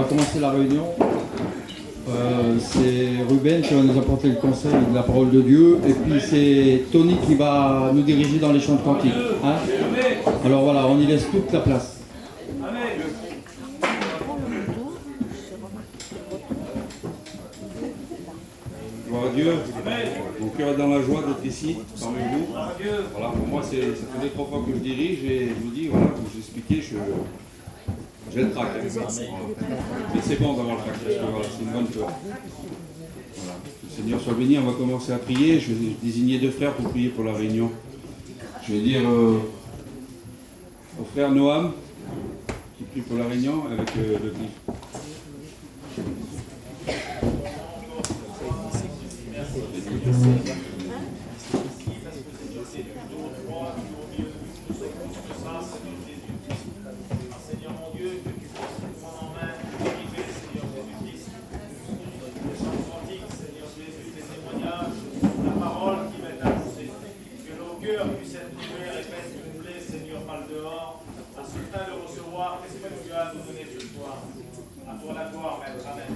va commencer la réunion. C'est Ruben qui va nous apporter le conseil de la parole de Dieu. Et puis c'est Tony qui va nous diriger dans les chants de cantiques. Hein? Alors voilà, on y laisse toute la place. Gloire à Dieu. Mon cœur est dans la joie d'être ici, parmi vous. Voilà, pour moi, ça fait 2-3 fois que je dirige et je vous dis, voilà, comme je vous expliquais, j'ai le trac. Voilà. Mais c'est bon d'avoir le trac, parce que voilà, c'est une bonne chose. Voilà. Que le Seigneur soit béni, on va commencer à prier. Je vais désigner 2 frères pour prier pour la réunion. Je vais dire au frère Noam, qui prie pour la réunion, avec le clip. Seigneur mon Dieu, que tu puisses nous prendre en main, délivrer, Seigneur Jésus-Christ. Les chants cantiques, Seigneur Jésus, les témoignages, la parole qui va être annoncée. Que nos cœurs puissent être ouverts et faits une plaie, Seigneur, par le dehors, afin de recevoir qu'est-ce que tu as à nous donner ce soir. À toi la gloire, Maître. Amen.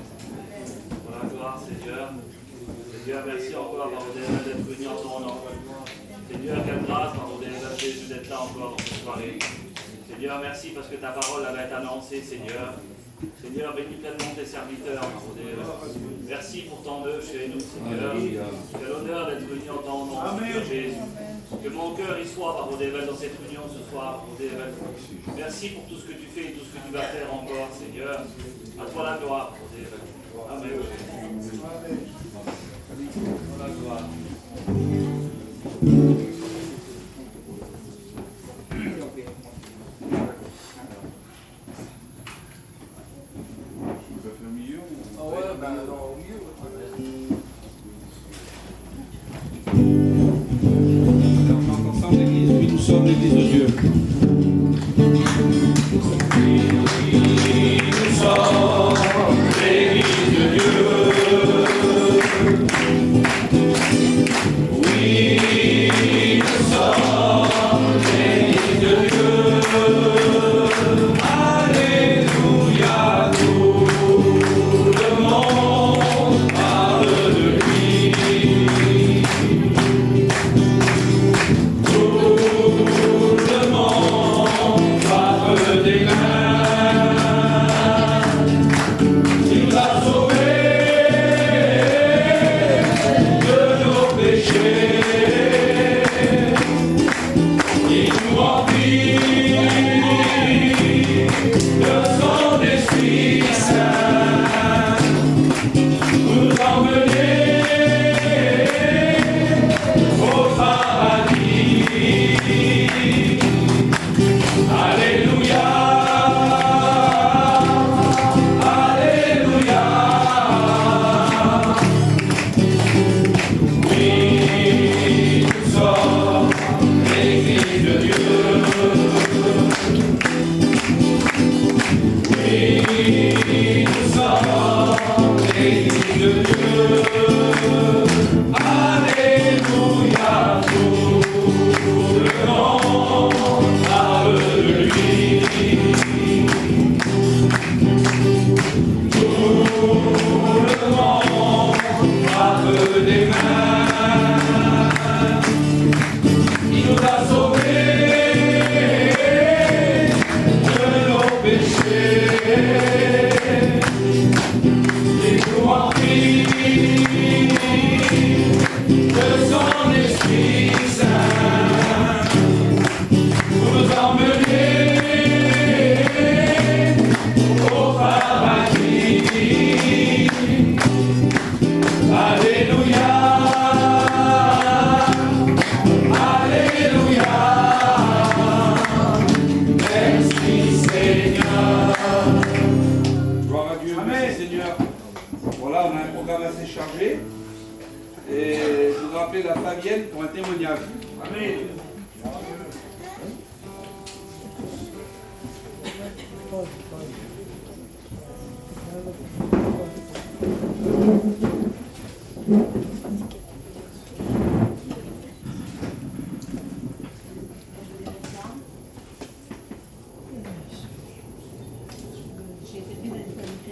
Pour la gloire, Seigneur. Seigneur, merci encore, Marodével, d'être venu en ton nom. Seigneur, quelle grâce, Marodével, Jésus, d'être là encore dans cette soirée. Seigneur, merci parce que ta parole va être annoncée, Seigneur. Seigneur, bénis pleinement tes serviteurs, Marodével. Merci pour ton œuvre chez nous, Seigneur. Quel honneur d'être venu en ton nom, Seigneur Jésus. Que mon cœur y soit, Marodével, dans cette réunion ce soir, Marodével. Merci pour tout ce que tu fais et tout ce que tu vas faire encore, Seigneur. À toi la gloire, Marodével. Amen. La gloire. Ensemble, l'église, oui, nous sommes l'église de Dieu.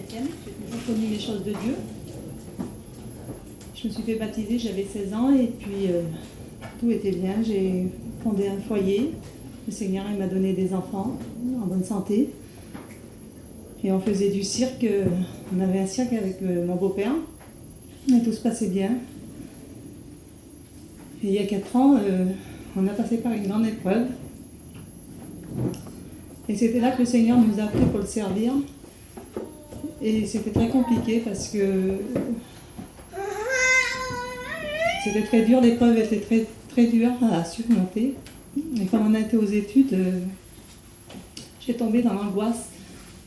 chrétienne, j'ai toujours connu les choses de Dieu. Je me suis fait baptiser, j'avais 16 ans et puis tout était bien. J'ai fondé un foyer. Le Seigneur il m'a donné des enfants en bonne santé. Et on faisait du cirque. On avait un cirque avec mon beau-père. Et tout se passait bien. Et il y a 4 ans, on a passé par une grande épreuve. Et c'était là que le Seigneur nous a appris pour le servir. Et c'était très compliqué parce que c'était très dur, l'épreuve était très, très dure à surmonter. Et quand on a été aux études, j'ai tombé dans l'angoisse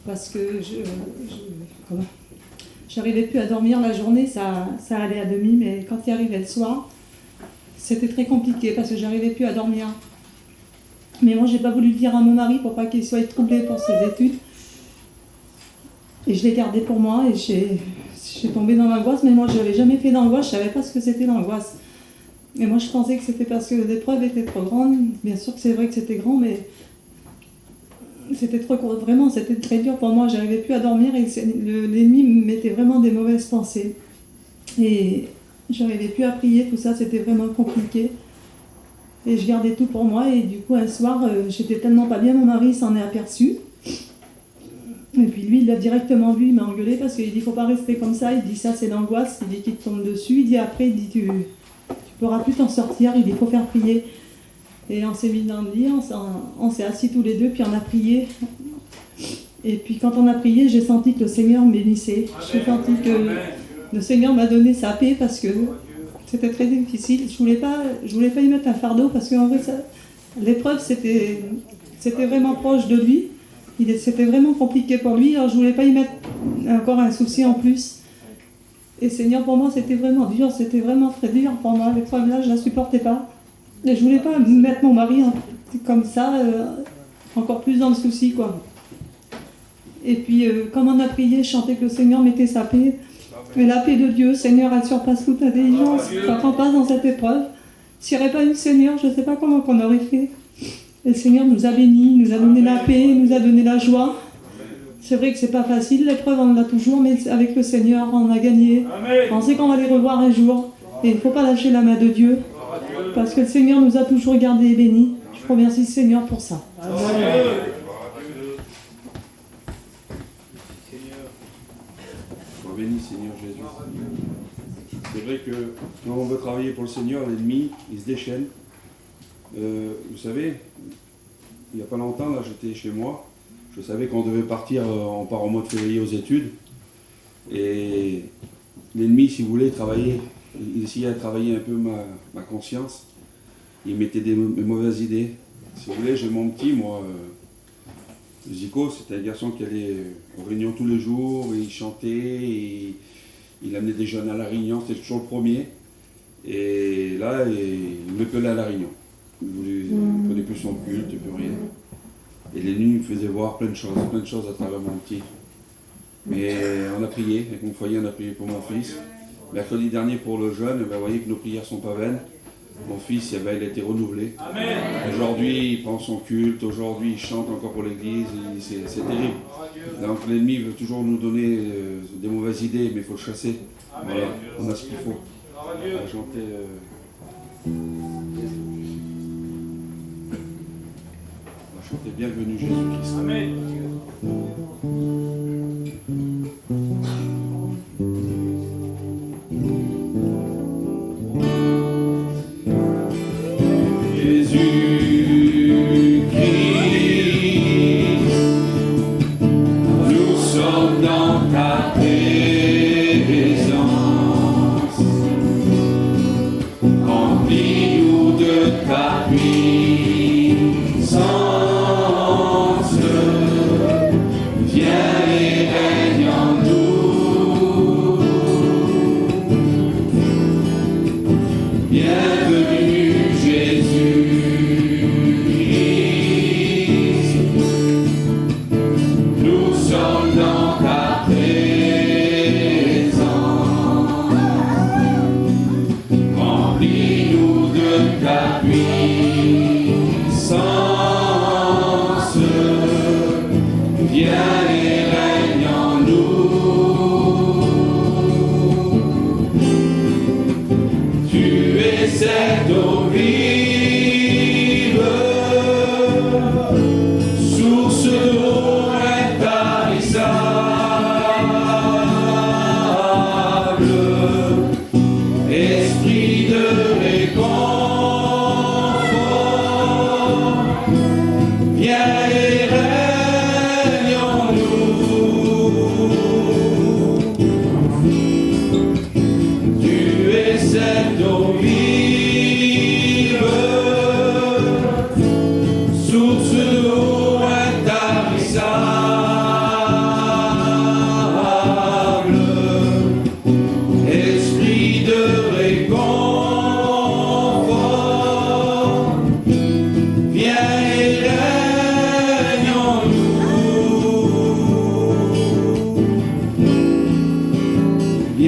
parce que j'arrivais plus à dormir la journée, ça allait à demi, mais quand il arrivait le soir, c'était très compliqué parce que j'arrivais plus à dormir. Mais moi, j'ai pas voulu le dire à mon mari pour pas qu'il soit troublé pour ses études. Et je l'ai gardé pour moi et j'ai tombé dans l'angoisse, mais moi, je n'avais jamais fait d'angoisse, je savais pas ce que c'était l'angoisse. Et moi, je pensais que c'était parce que l'épreuve était trop grande. Bien sûr que c'est vrai que c'était grand, mais c'était trop court. Vraiment, c'était très dur pour moi. J'arrivais plus à dormir et l'ennemi me mettait vraiment des mauvaises pensées. Et j'arrivais plus à prier, tout ça, c'était vraiment compliqué. Et je gardais tout pour moi. Et du coup, un soir, j'étais tellement pas bien, mon mari s'en est aperçu. Et puis lui, il l'a directement vu, il m'a engueulé parce qu'il dit, il faut pas rester comme ça. Il dit, ça, c'est l'angoisse. Il dit qu'il te tombe dessus. Il dit, après, il dit, tu pourras plus t'en sortir. Il dit, il faut faire prier. Et on s'est mis dans le lit, on s'est assis tous les deux, puis on a prié. Et puis quand on a prié, j'ai senti que le Seigneur me bénissait. J'ai senti que le Seigneur m'a donné sa paix parce que c'était très difficile. Je voulais pas y mettre un fardeau parce qu'en vrai, l'épreuve, c'était vraiment proche de lui. C'était vraiment compliqué pour lui, alors je voulais pas y mettre encore un souci en plus. Et Seigneur, pour moi, c'était vraiment dur, c'était vraiment très dur pour moi. L'épreuve-là, je la supportais pas. Et je voulais pas mettre mon mari comme ça, encore plus dans le souci, quoi. Et puis, comme on a prié, je chantais que le Seigneur mettait sa paix. Mais la paix de Dieu, Seigneur, elle surpasse toute intelligence. Quand on passe dans cette épreuve, s'il n'y aurait pas eu le Seigneur, je ne sais pas comment on aurait fait. Et le Seigneur nous a bénis, nous a donné la paix, nous a donné la joie. C'est vrai que c'est pas facile, l'épreuve on l'a toujours, mais avec le Seigneur on a gagné. On sait qu'on va les revoir un jour. Et il ne faut pas lâcher la main de Dieu. Parce que le Seigneur nous a toujours gardés et bénis. Je remercie le Seigneur pour ça. Sois béni, Seigneur Jésus. C'est vrai que quand on veut travailler pour le Seigneur, l'ennemi, il se déchaîne. Vous savez, il n'y a pas longtemps, là, j'étais chez moi. Je savais qu'on devait partir, on part au mois de février aux études. Et l'ennemi, si vous voulez, il essayait de travailler un peu ma conscience. Il mettait des mauvaises idées. Si vous voulez, j'ai mon petit, moi, Zico, c'était un garçon qui allait aux réunions tous les jours, et il chantait, et il amenait des jeunes à la réunion, c'était toujours le premier. Et là, il me pelait à la réunion. Il ne prenait plus son culte, plus rien. Et l'ennemi me faisait voir plein de choses à travers mon petit. Mais on a prié, avec mon foyer, on a prié pour mon fils. Mercredi dernier pour le jeune, vous voyez que nos prières sont pas vaines. Mon fils, il a été renouvelé. Aujourd'hui, il prend son culte, aujourd'hui, il chante encore pour l'église, c'est terrible. Donc l'ennemi veut toujours nous donner des mauvaises idées, mais il faut le chasser. Voilà, on a ce qu'il faut. On va chanter... On va chanter Bienvenue Jésus-Christ. Amen. Nous sommes dans ta présence.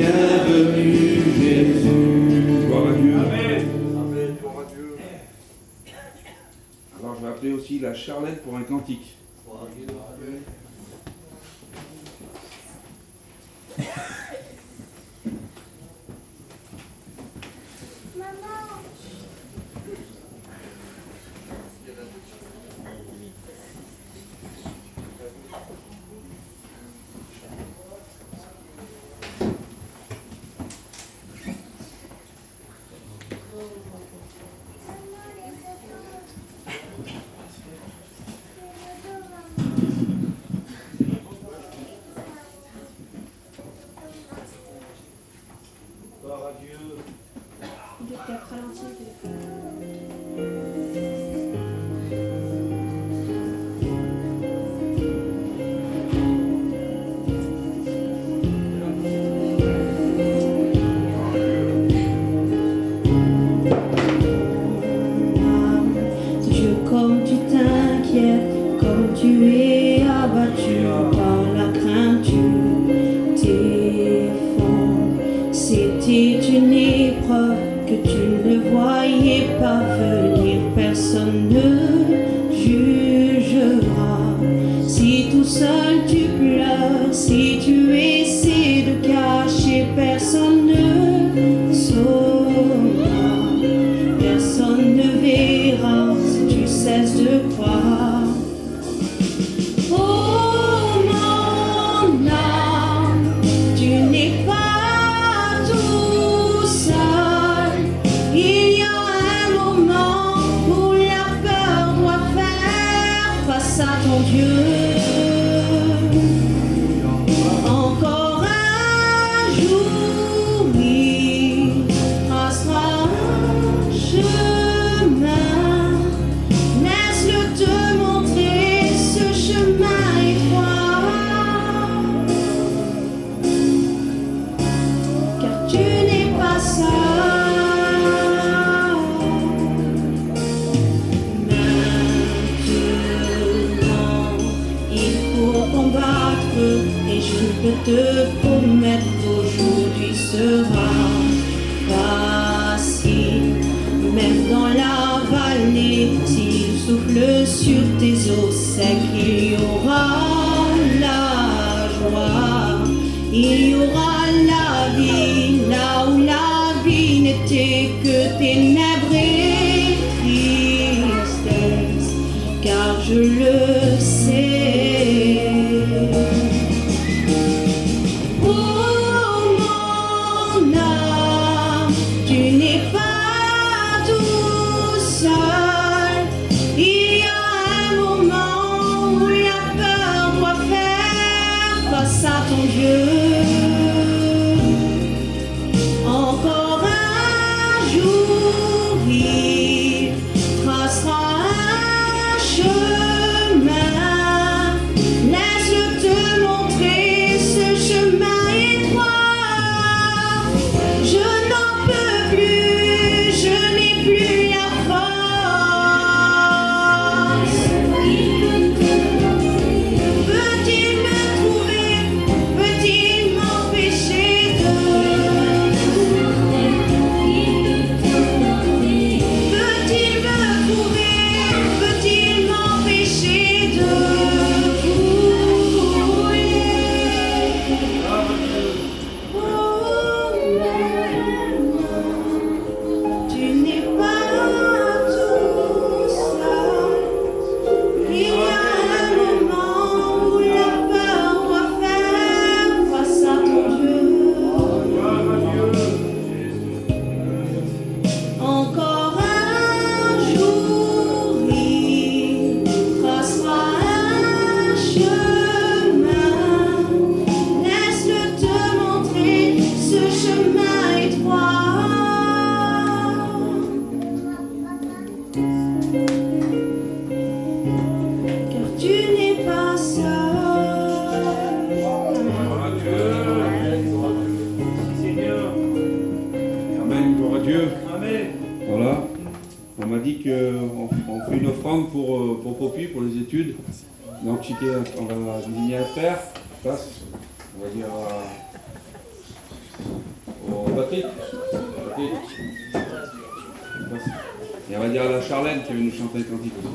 bienvenue Jésus. Gloire à Dieu. Amen. Gloire à Dieu. Alors je vais appeler aussi la Charlette pour un cantique. Gloire à Dieu. Il est peut-être ralenti le téléphone. Dieu, comme tu t'inquiètes, comme tu es abattu par la crainte, tu t'effondres. C'était une épreuve que tu ne voyais pas venir, personne ne jugera. Si tout seul tu pleures, si tu essaies de cacher, personne ne saura. Personne ne verra si tu cesses de croire. Oh mon âme, tu n'es pas tout seul. Il y a un moment où la peur doit faire face à ton Dieu. Encore un jour, il tracera un chemin. Laisse-le te montrer ce chemin étroit. Car tu n'es pas seul. Maintenant, il faut combattre et je peux te promettre qu'aujourd'hui sera facile. Même dans la vallée, s'il souffle sur tes os secs, il y aura la joie, il y aura la vie, là où la vie n'était que ténèbres et tristesse, car je le sais. Oh mon âme, tu n'es pas tout seul. Il y a un moment où la peur doit faire face à ton Dieu. Encore un jour, il tracera un chemin. Laisse-le te montrer ce chemin étroit. Je n'en peux plus, je n'ai plus la force. Peut-il me trouver? Peut-il m'empêcher Peut-il me trouver? Peut-il m'empêcher de vouler? Tu n'es pas tout seul. Il y a un moment où la peur doit faire face à ton Dieu. Encore un jour, il tracera un chemin. Laisse-le te montrer ce chemin étroit. Car tu n'es pas seul. Gloire à Dieu. Seigneur. Amen, gloire à Dieu. Amen. Voilà. On m'a dit qu'on fait une offrande pour Poppy, pour les études. Donc on va désigner un père. Passe. On va dire Patrick. Patrick. Et on va dire à la Charlène qui va nous chanter un cantique aussi.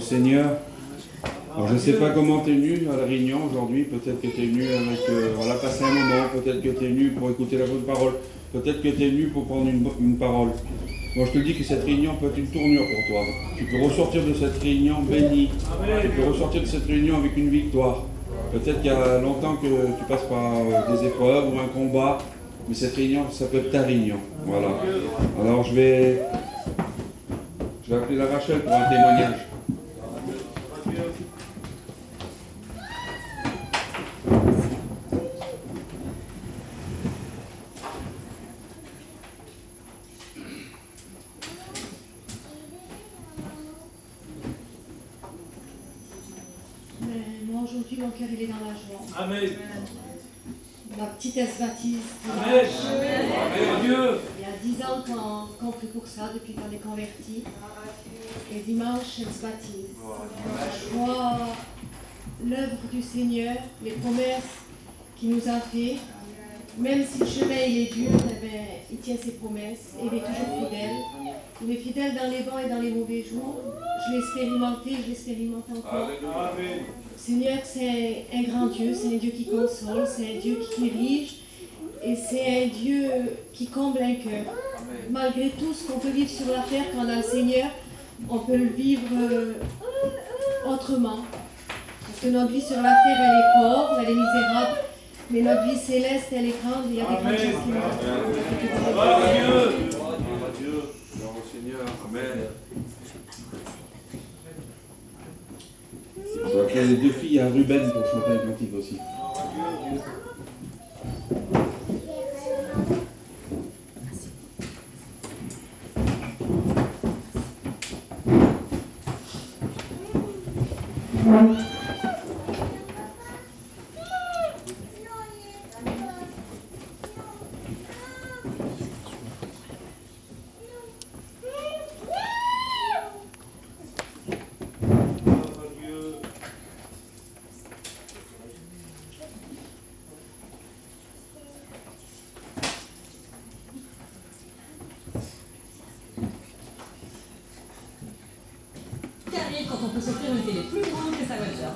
Seigneur. Alors je ne sais pas comment tu es venu à la réunion aujourd'hui, peut-être que tu es venu avec, voilà, passer un moment, peut-être que tu es venu pour écouter la bonne parole, peut-être que tu es venu pour prendre une parole. Moi je te dis que cette réunion peut être une tournure pour toi. Tu peux ressortir de cette réunion béni, tu peux ressortir de cette réunion avec une victoire. Peut-être qu'il y a longtemps que tu passes par des épreuves ou un combat, mais cette réunion, ça peut être ta réunion. Voilà. Alors je vais appeler la Rachel pour un témoignage. Aujourd'hui, mon cœur il est dans la joie. Amen. Ma petitesse baptise. Amen. Amen. Dieu. Il y a 10 ans qu'on prie pour ça, depuis qu'on est convertis. Et dimanche, elle se baptise. Je vois l'œuvre du Seigneur, les promesses qu'il nous a fait. Même si le chemin il est dur, eh bien, il tient ses promesses et il est toujours fidèle. Il est fidèle dans les bons et dans les mauvais jours. Je l'ai expérimenté, je l'expérimente encore. Amen. Seigneur, c'est un grand Dieu, c'est un Dieu qui console, c'est un Dieu qui dirige et c'est un Dieu qui comble un cœur. Malgré tout ce qu'on peut vivre sur la terre, quand on a le Seigneur, on peut le vivre autrement. Parce que notre vie sur la terre, elle est pauvre, elle est misérable, mais notre vie céleste, elle est grande, il y a des grandes choses qui nous attendent. Gloire à Dieu. Gloire à Dieu, gloire au Seigneur, Amen. Je vais appeler les deux filles à Ruben pour chanter un cantique aussi. peut s'offrir une télé plus grande que sa voiture.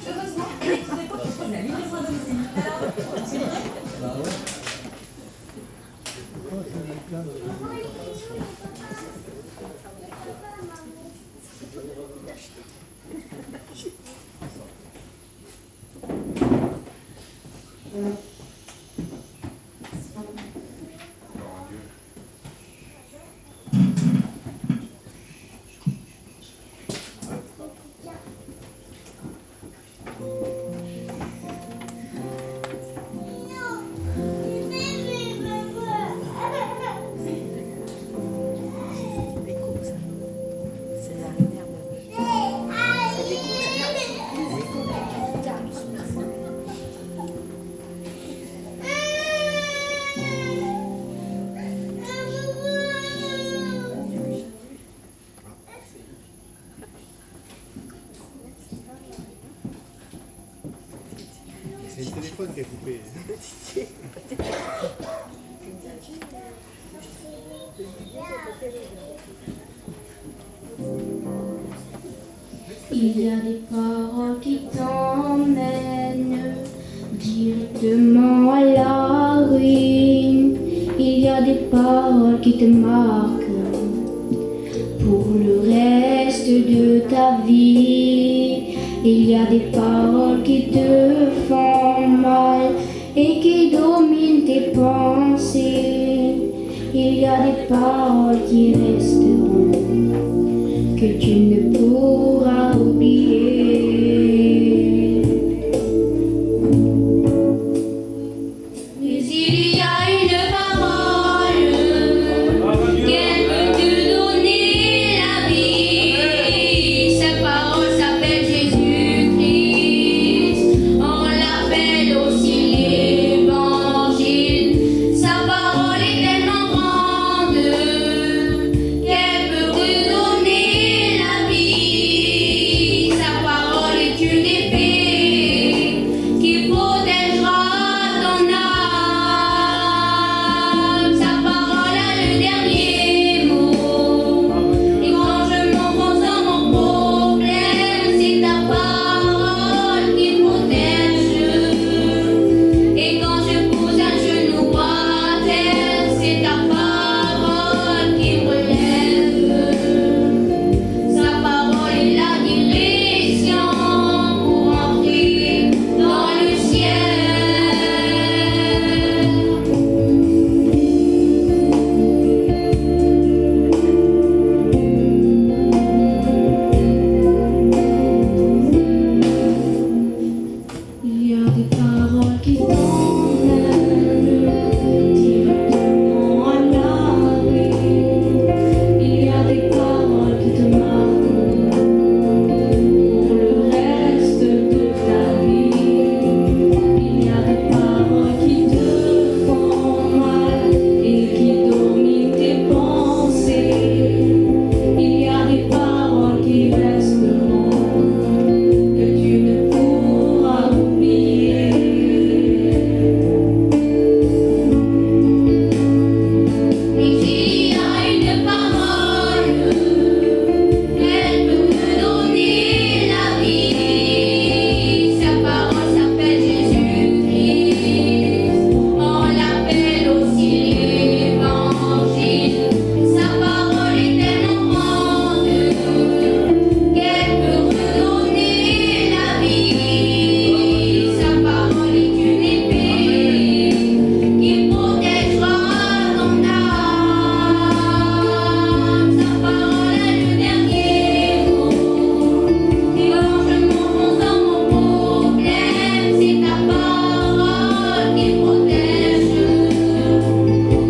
Heureusement, elle est très propose la livraison à domicile. Alors, c'est vrai? C'est le téléphone qui a coupé. Il y a des paroles qui t'emmènent directement à la ruine. Il y a des paroles qui te marquent pour le reste de ta vie. Il y a des paroles qui te font mal et qui dominent tes pensées. Il y a des paroles qui resteront, que tu ne pourras oublier. Mais il y a une parole qu'elle peut te donner la vie. Cette parole s'appelle Jésus-Christ. On l'appelle aussi l'Évangile. Sa parole est tellement grande qu'elle peut te donner la vie. Sa parole est une épée qui protégera ton âme. Sa parole a le dernier mot. Et quand je m'enfonce dans mon problème, c'est ta parole qui protège. Et quand je pose un genou à terre, c'est ta parole qui me relève. Sa parole est la direction pour entrer dans le ciel. Il y a des paroles qui t'emmènent directement à la ruine. Il y a des paroles qui te marquent pour le reste de ta vie. Il y a des paroles qui te font mal et qui dominent tes pensées. Il y a des paroles qui resteront, que tu ne pourras oublier. Mais il y a une parole, elle peut te donner la vie. Sa parole s'appelle Jésus-Christ. On l'appelle aussi l'Évangile. Sa parole est tellement grande qu'elle peut redonner la vie. Sa parole est une épée qui protégera ton âme. Sa parole a le dernier mot. Et quand je m'enfonce dans mon problème, c'est ta parole qui protège.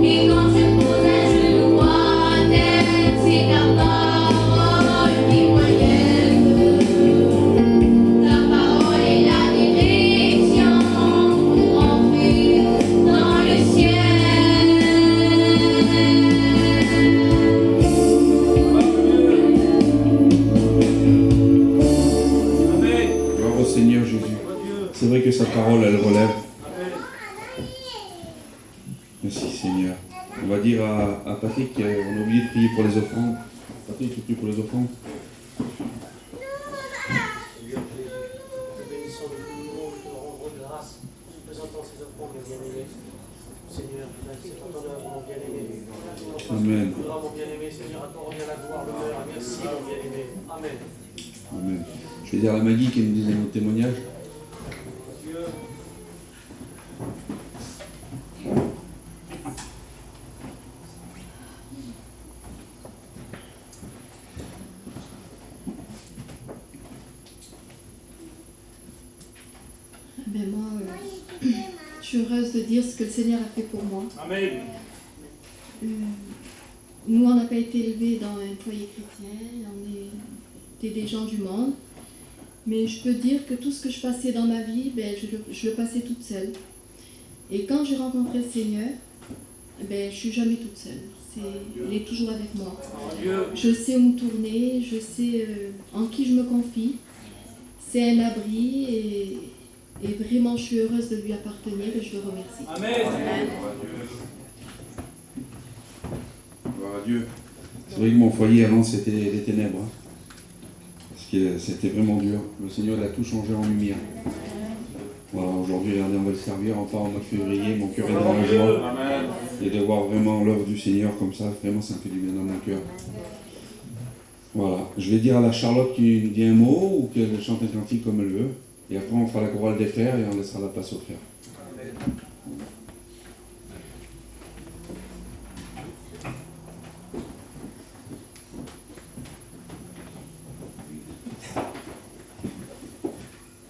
Et quand je pose un genou à terre, c'est ta parole qui me relève. Ta parole est la direction pour entrer dans le ciel. Gloire au Seigneur Jésus. C'est vrai que sa parole, elle relève. Merci Seigneur. On va dire à Patrick qu'on a oublié de prier pour les offrandes. Patrick, tu pries pour les offrandes. mon bien-aimé. Seigneur, c'est pour ton œuvre, mon bien-aimé. Amen. Mon bien-aimé, Seigneur, à toi revient la gloire, l'honneur. Merci, mon bien-aimé. Amen. Amen. Je vais dire à Maggie qui me disait notre témoignage. Dieu. Ben moi, je suis heureuse de dire ce que le Seigneur a fait pour moi. Amen. Nous, on n'a pas été élevés dans un foyer chrétien, on était des gens du monde. Mais je peux dire que tout ce que je passais dans ma vie, ben, je le passais toute seule. Et quand j'ai rencontré le Seigneur, ben, je ne suis jamais toute seule. Il est toujours avec moi. Je sais où me tourner, je sais en qui je me confie. C'est un abri et vraiment je suis heureuse de lui appartenir et je le remercie. Amen. Gloire à Dieu. C'est vrai que mon foyer avant c'était les ténèbres. Hein. Parce que c'était vraiment dur. Le Seigneur il a tout changé en lumière. Voilà, aujourd'hui, regardez, on va le servir encore en mois de février. Mon cœur est dans la joie. Amen. Et de voir vraiment l'œuvre du Seigneur comme ça, vraiment ça me fait du bien dans mon cœur. Voilà. Je vais dire à la Charlotte qui dit un mot ou qu'elle chante un cantique comme elle veut. Et après on fera la chorale des frères et on laissera la place aux frères.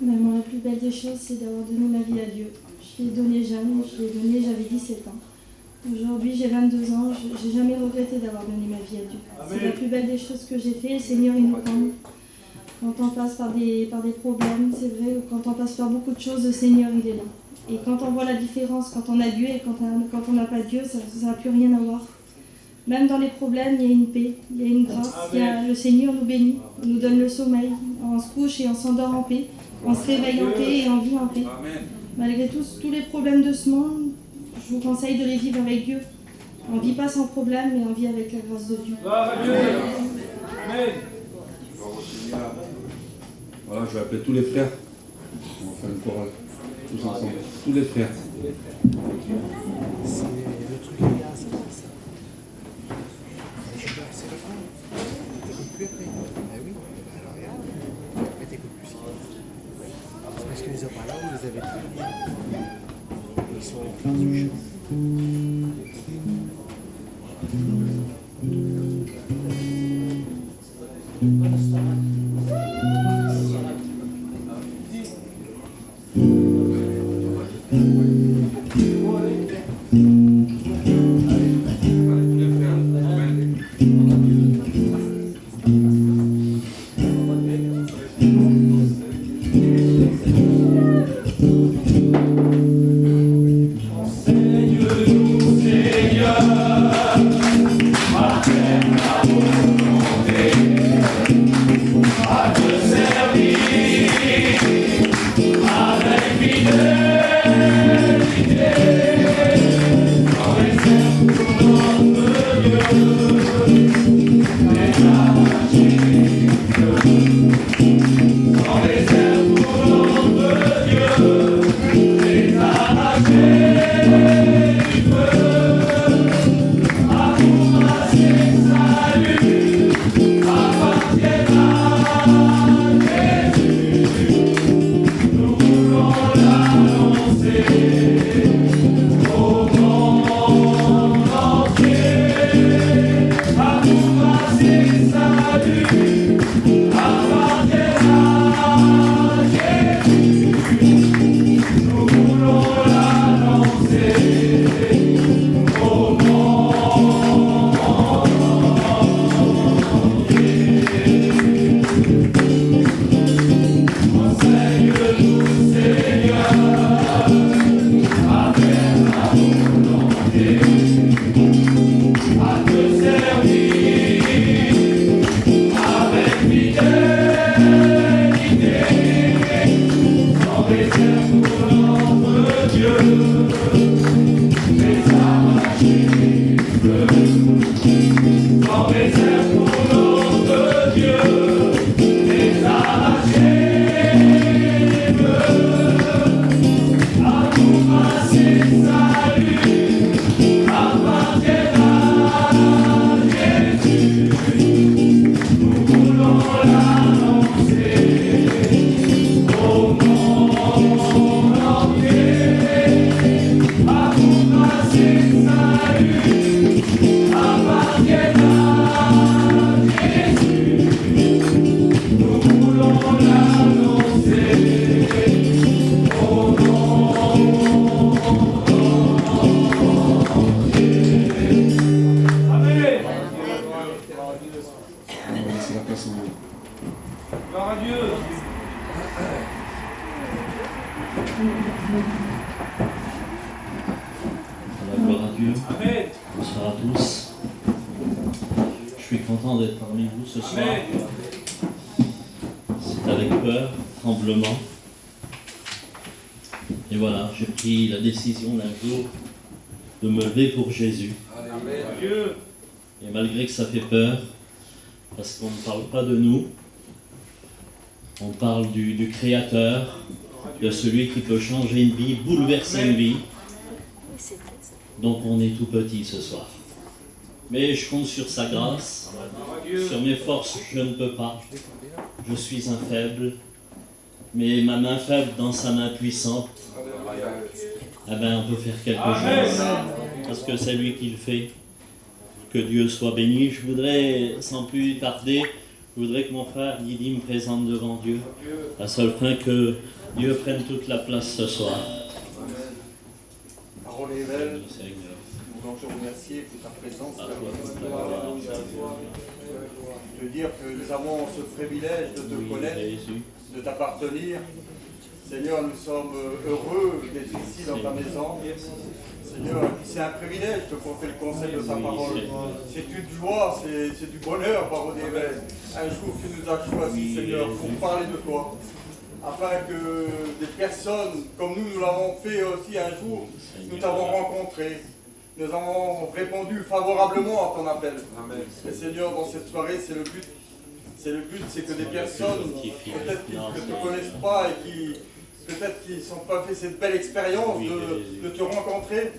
Mais moi, la plus belle des choses, c'est d'avoir donné ma vie à Dieu. Je l'ai donné jeune, je l'ai donné, j'avais 17 ans. Aujourd'hui, j'ai 22 ans, je n'ai jamais regretté d'avoir donné ma vie à Dieu. C'est la plus belle des choses que j'ai fait. Le Seigneur, il nous tend. Quand on passe par des problèmes, c'est vrai, quand on passe par beaucoup de choses, le Seigneur, il est là. Et quand on voit la différence, quand on a Dieu et quand on n'a pas Dieu, ça n'a plus rien à voir. Même dans les problèmes, il y a une paix, il y a une grâce. Le Seigneur nous bénit, il nous donne le sommeil. On se couche et on s'endort en paix. On se réveille en paix et on vit en paix. Malgré tous les problèmes de ce monde, je vous conseille de les vivre avec Dieu. On ne vit pas sans problème, mais on vit avec la grâce de Dieu. Amen. Voilà, je vais appeler tous les frères. On va faire une chorale. Tous ensemble. Tous les frères. C'est le truc qu'il y a à sa place. C'est le fond. T'écoutes plus après. Ah oui. Alors regarde. Mais t'écoutes plus. C'est parce que les haut-parleurs, vous les avez plus. Ils sont en face du champ. Amen. Dieu. Amen. Bonsoir à tous. Je suis content d'être parmi vous ce soir. Amen. C'est avec peur, tremblement. Et voilà, j'ai pris la décision d'un jour de me lever pour Jésus. Dieu. Et malgré que ça fait peur, parce qu'on ne parle pas de nous, on parle du Créateur, de celui qui peut changer une vie, bouleverser une vie. Donc on est tout petit ce soir. Mais je compte sur sa grâce. Sur mes forces, je ne peux pas. Je suis un faible. Mais ma main faible dans sa main puissante, eh ben, on peut faire quelque chose. Parce que c'est lui qui le fait. Que Dieu soit béni. Je voudrais, sans plus tarder, je voudrais que mon frère Guidi me présente devant Dieu. À seule fin que Dieu prenne toute la place ce soir. Parole est belle. Seigneur. Nous voulons te remercier pour ta présence. À toi toute la gloire. Te dire que nous avons ce privilège de te Oui, connaître, Jésus. de t'appartenir. Seigneur, nous sommes heureux d'être ici dans ta maison. Seigneur, c'est un privilège de porter le conseil de ta parole. C'est une joie, c'est du bonheur, parole d'évêque. Un jour tu nous as choisis, Seigneur, pour parler de toi. Afin que des personnes comme nous l'avons fait aussi un jour, nous t'avons rencontré. Nous avons répondu favorablement à ton appel. Et Seigneur, dans cette soirée, c'est le but. C'est que des personnes, peut-être qui ne te connaissent pas et qui peut-être qui n'ont pas fait cette belle expérience de te rencontrer.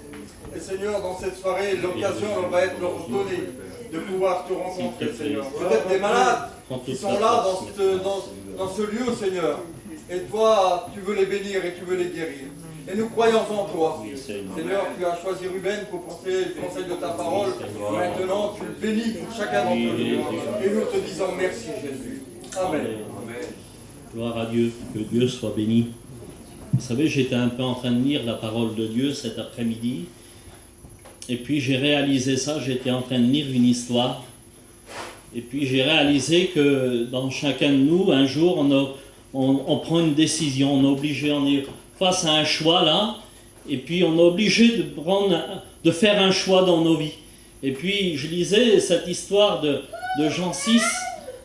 Et Seigneur, dans cette soirée, l'occasion va être leur donnée de pouvoir te rencontrer, Seigneur. Peut-être des malades qui sont là dans ce lieu, Seigneur. Et toi, tu veux les bénir et tu veux les guérir. Et nous croyons en toi. Seigneur, tu as choisi Ruben pour porter le conseil de ta parole. Maintenant, tu le bénis pour chacun d'entre nous. Et nous te disons merci, Jésus. Amen. Gloire à Dieu, que Dieu soit béni. Vous savez, j'étais un peu en train de lire la parole de Dieu cet après-midi. Et puis j'ai réalisé ça, j'étais en train de lire une histoire. Et puis j'ai réalisé que dans chacun de nous, un jour, on prend une décision, on est obligé, on est face à un choix là, et puis on est obligé de faire un choix dans nos vies. Et puis je lisais cette histoire de Jean 6,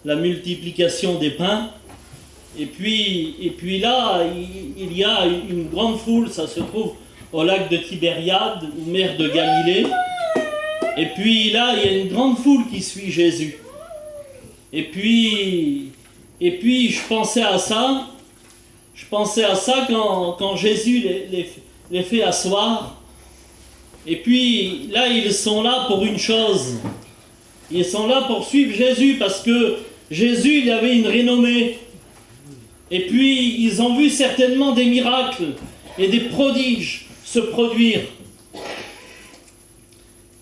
la multiplication des pains, et puis là, il y a une grande foule, ça se trouve au lac de Tibériade, ou mer de Galilée, et puis là, il y a une grande foule qui suit Jésus. Et puis je pensais à ça quand Jésus les fait asseoir. Et puis là, ils sont là pour une chose. Ils sont là pour suivre Jésus parce que Jésus, il avait une renommée. Et puis, ils ont vu certainement des miracles et des prodiges se produire.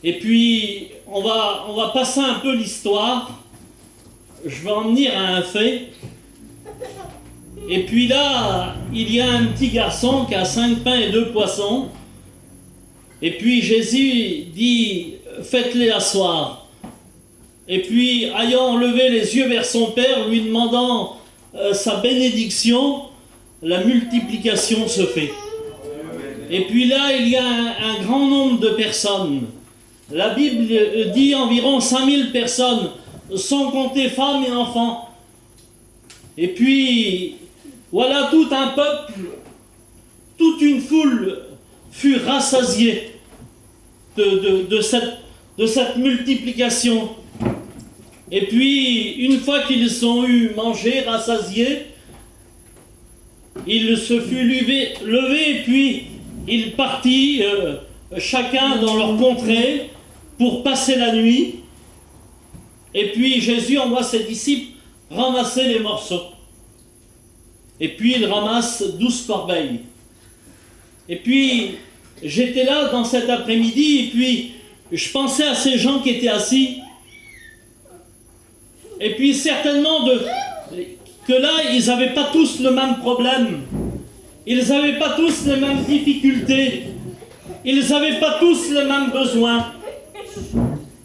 Et puis, on va passer un peu l'histoire. Je vais en venir à un fait. Et puis là, il y a un petit garçon qui a 5 pains et 2 poissons. Et puis Jésus dit, faites-les asseoir. Et puis, ayant levé les yeux vers son Père, lui demandant sa bénédiction, la multiplication se fait. Et puis là, il y a un grand nombre de personnes. La Bible dit environ 5000 personnes, sans compter femmes et enfants. Et puis, voilà, tout un peuple, toute une foule fut rassasiée de cette multiplication. Et puis, une fois qu'ils ont eu mangé, rassasiés, il se fut levé et puis il partit, chacun dans leur contrée, pour passer la nuit. Et puis Jésus envoie ses disciples ramasser les morceaux. Et puis il ramasse 12 corbeilles. Et puis j'étais là dans cet après-midi et puis je pensais à ces gens qui étaient assis. Et puis certainement que là, ils n'avaient pas tous le même problème. Ils n'avaient pas tous les mêmes difficultés. Ils n'avaient pas tous les mêmes besoins.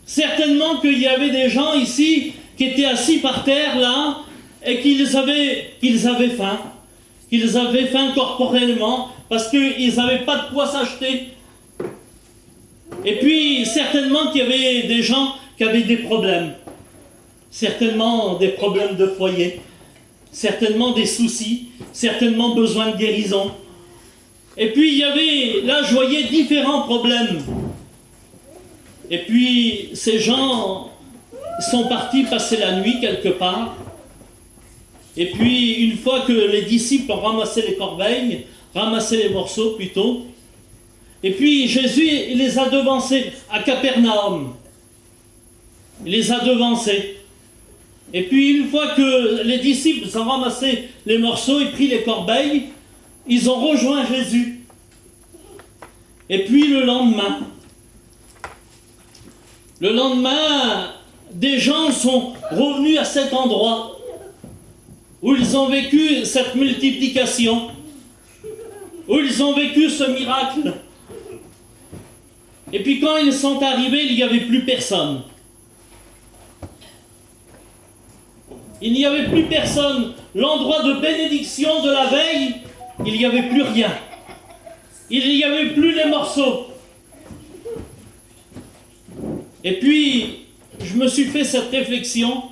Certainement qu'il y avait des gens ici qui étaient assis par terre là et qu'ils avaient faim. Qu'ils avaient faim corporellement parce qu'ils n'avaient pas de quoi s'acheter. Et puis, certainement qu'il y avait des gens qui avaient des problèmes. Certainement des problèmes de foyer. Certainement des soucis. Certainement besoin de guérison. Et puis, il y avait, là, je voyais différents problèmes. Et puis, ces gens sont partis passer la nuit quelque part. Et puis, une fois que les disciples ont ramassé les corbeilles, ramassé les morceaux plutôt, et puis Jésus il les a devancés à Capernaum. Il les a devancés. Et puis, une fois que les disciples ont ramassé les morceaux et pris les corbeilles, ils ont rejoint Jésus. Et puis, le lendemain, des gens sont revenus à cet endroit où ils ont vécu cette multiplication, où ils ont vécu ce miracle. Et puis quand ils sont arrivés, il n'y avait plus personne. Il n'y avait plus personne. L'endroit de bénédiction de la veille, il n'y avait plus rien. Il n'y avait plus les morceaux. Et puis, je me suis fait cette réflexion.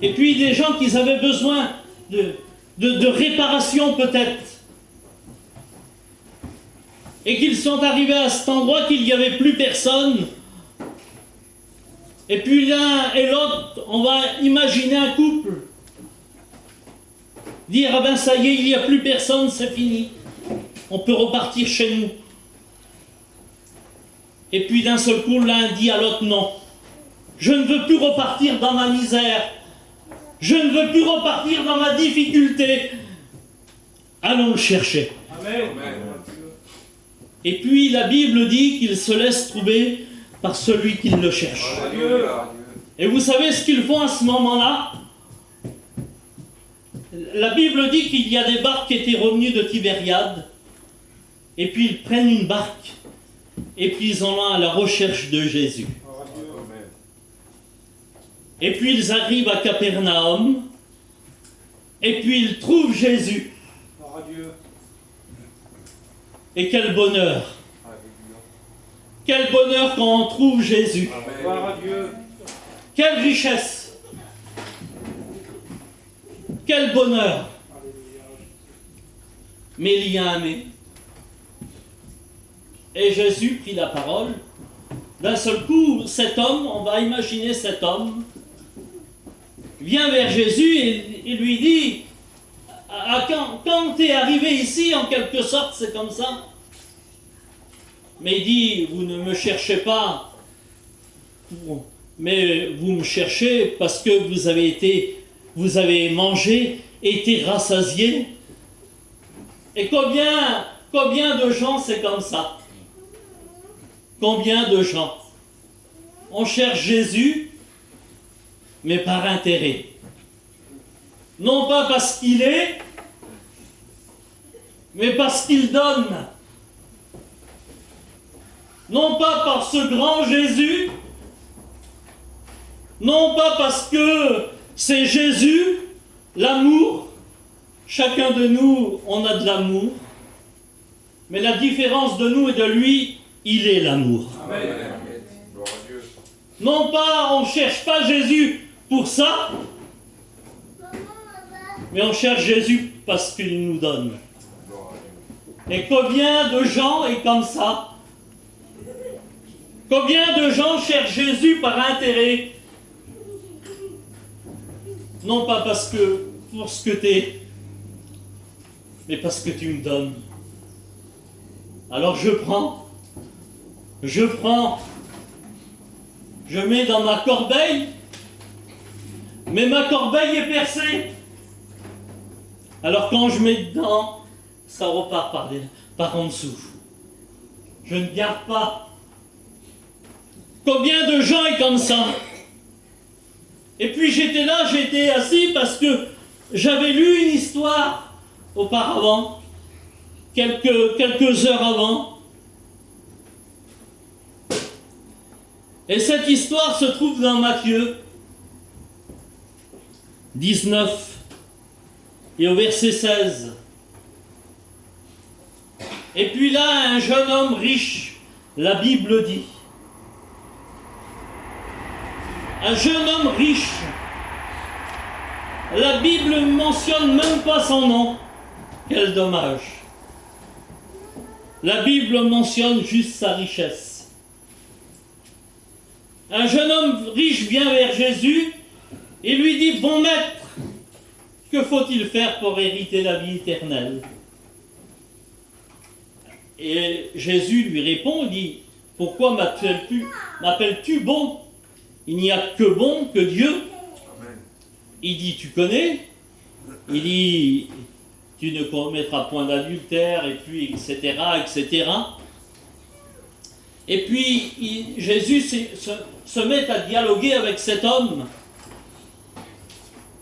Et puis, des gens qui avaient besoin de réparation peut-être. Et qu'ils sont arrivés à cet endroit qu'il n'y avait plus personne. Et puis l'un et l'autre, on va imaginer un couple. Dire, ah ben ça y est, il n'y a plus personne, c'est fini. On peut repartir chez nous. Et puis d'un seul coup, l'un dit à l'autre, non. Je ne veux plus repartir dans ma misère. Je ne veux plus repartir dans ma difficulté. Allons le chercher. Amen. Et puis la Bible dit qu'il se laisse trouver par celui qui le cherche. Et vous savez ce qu'ils font à ce moment-là? La Bible dit qu'il y a des barques qui étaient revenues de Tibériade. Et puis ils prennent une barque. Et puis ils en vont à la recherche de Jésus. Et puis ils arrivent à Capernaum. Et puis ils trouvent Jésus. Et quel bonheur! Quel bonheur quand on trouve Jésus! Gloire à Dieu. Quelle richesse! Quel bonheur! Mais il y a un mais. Et Jésus prit la parole. D'un seul coup, cet homme, on va imaginer cet homme, vient vers Jésus et lui dit, quand tu es arrivé ici, en quelque sorte, c'est comme ça. Mais il dit, vous ne me cherchez pas, mais vous me cherchez parce que vous avez mangé, été rassasié. Et combien de gens c'est comme ça? Combien de gens? On cherche Jésus, mais par intérêt. Non pas parce qu'il est, mais parce qu'il donne. Non pas par ce grand Jésus, non pas parce que c'est Jésus, l'amour. Chacun de nous, on a de l'amour. Mais la différence de nous et de lui, il est l'amour. Non pas, on ne cherche pas Jésus pour ça, mais on cherche Jésus parce qu'il nous donne. Et combien de gens est comme ça? Combien de gens cherchent Jésus par intérêt? Non pas parce que, pour ce que tu es, mais parce que tu me donnes. Alors je prends, je mets dans ma corbeille, mais ma corbeille est percée. Alors quand je mets dedans, ça repart par en dessous. Je ne garde pas. Combien de gens est comme ça? Et puis j'étais assis parce que j'avais lu une histoire auparavant, quelques heures avant. Et cette histoire se trouve dans Matthieu 19 et au verset 16. Et puis là, un jeune homme riche la Bible dit, un jeune homme riche, la Bible ne mentionne même pas son nom, quel dommage. La Bible mentionne juste sa richesse. Un jeune homme riche vient vers Jésus et lui dit, bon maître, que faut-il faire pour hériter la vie éternelle? Et Jésus lui répond, il dit, pourquoi m'appelles-tu bon? Il n'y a que bon, que Dieu. Il dit, tu connais? Il dit, tu ne commettras point d'adultère, et puis, etc., etc. Et puis, Jésus se met à dialoguer avec cet homme.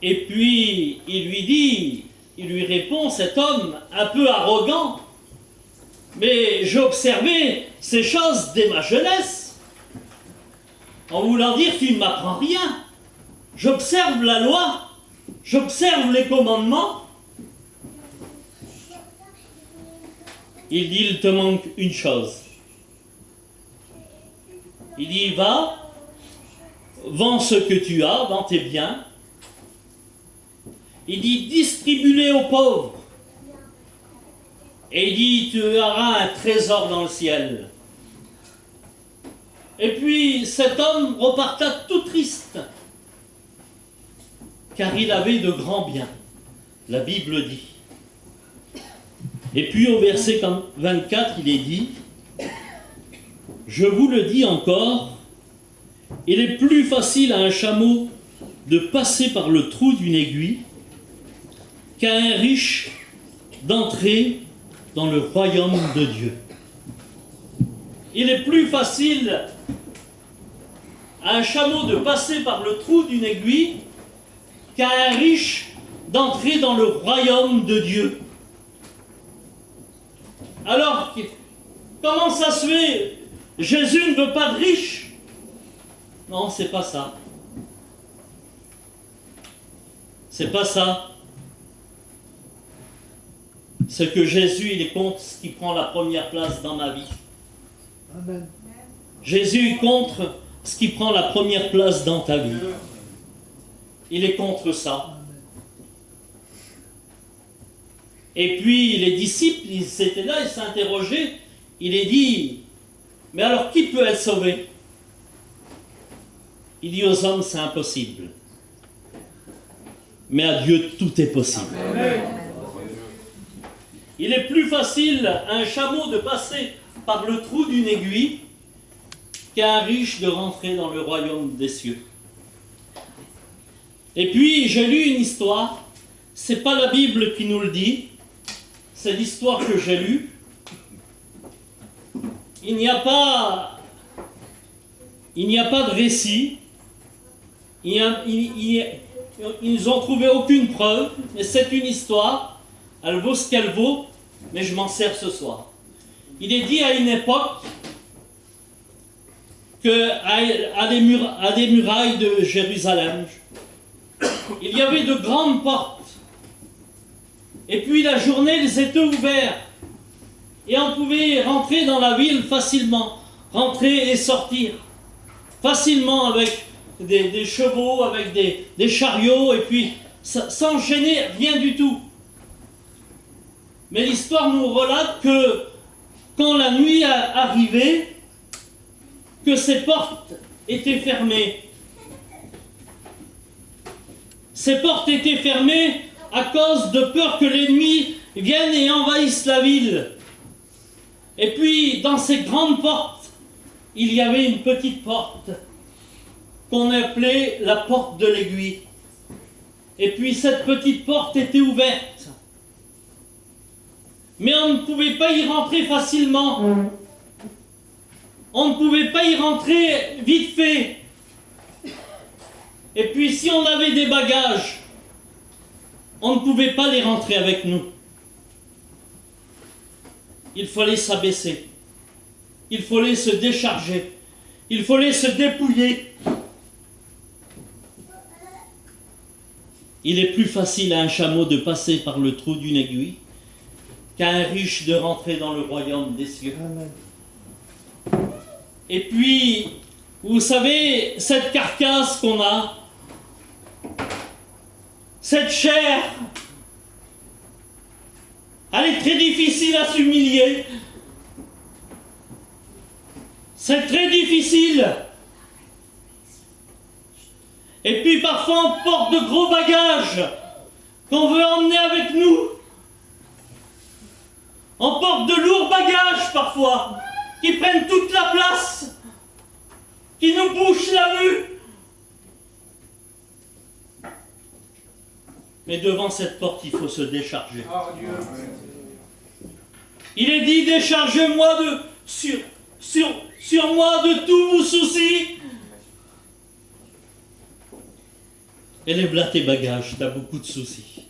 Et puis, il lui répond, cet homme un peu arrogant, mais j'ai observé ces choses dès ma jeunesse, en voulant dire, tu ne m'apprends rien. J'observe la loi, j'observe les commandements. Il dit, il te manque une chose. Il dit, va, vends ce que tu as, vends tes biens. Il dit, distribue-les aux pauvres. Et il dit, tu auras un trésor dans le ciel. Et puis cet homme reparta tout triste, car il avait de grands biens. La Bible dit. Et puis au verset 24, il est dit, je vous le dis encore, il est plus facile à un chameau de passer par le trou d'une aiguille qu'à un riche d'entrer dans le royaume de Dieu. Il est plus facile à un chameau de passer par le trou d'une aiguille qu'à un riche d'entrer dans le royaume de Dieu. Alors, comment ça se fait? Jésus ne veut pas de riches? Non, c'est pas ça. C'est pas ça. C'est que Jésus, il est contre ce qui prend la première place dans ma vie. Amen. Jésus est contre ce qui prend la première place dans ta vie. Il est contre ça. Et puis les disciples, ils étaient là, ils s'interrogeaient. Il est dit, mais alors qui peut être sauvé? Il dit aux hommes, c'est impossible. Mais à Dieu, tout est possible. Amen. Il est plus facile à un chameau de passer par le trou d'une aiguille qu'à un riche de rentrer dans le royaume des cieux. Et puis, j'ai lu une histoire, c'est pas la Bible qui nous le dit, c'est l'histoire que j'ai lue. Il n'y a pas de récit, ils n'ont trouvé aucune preuve, mais c'est une histoire, elle vaut ce qu'elle vaut, mais je m'en sers ce soir. Il est dit à une époque qu'à des murailles de Jérusalem, il y avait de grandes portes. Et puis la journée, elles étaient ouvertes. Et on pouvait rentrer dans la ville facilement. Rentrer et sortir. Facilement avec des chevaux, avec des chariots. Et puis sans gêner rien du tout. Mais l'histoire nous relate que quand la nuit arrivait, que ces portes étaient fermées. Ces portes étaient fermées à cause de peur que l'ennemi vienne et envahisse la ville. Et puis, dans ces grandes portes, il y avait une petite porte qu'on appelait la porte de l'aiguille. Et puis, cette petite porte était ouverte. Mais on ne pouvait pas y rentrer facilement. On ne pouvait pas y rentrer vite fait. Et puis si on avait des bagages, on ne pouvait pas les rentrer avec nous. Il fallait s'abaisser. Il fallait se décharger. Il fallait se dépouiller. Il est plus facile à un chameau de passer par le trou d'une aiguille qu'à un riche de rentrer dans le royaume des cieux. Amen. Et puis, vous savez, cette carcasse qu'on a, cette chair, elle est très difficile à s'humilier. C'est très difficile. Et puis parfois on porte de gros bagages qu'on veut emmener avec nous. On porte de lourds bagages parfois, qui prennent toute la place, qui nous bouchent la vue. Mais devant cette porte, il faut se décharger. Il est dit, déchargez-moi sur moi de tous vos soucis. Élève là tes bagages, t'as beaucoup de soucis.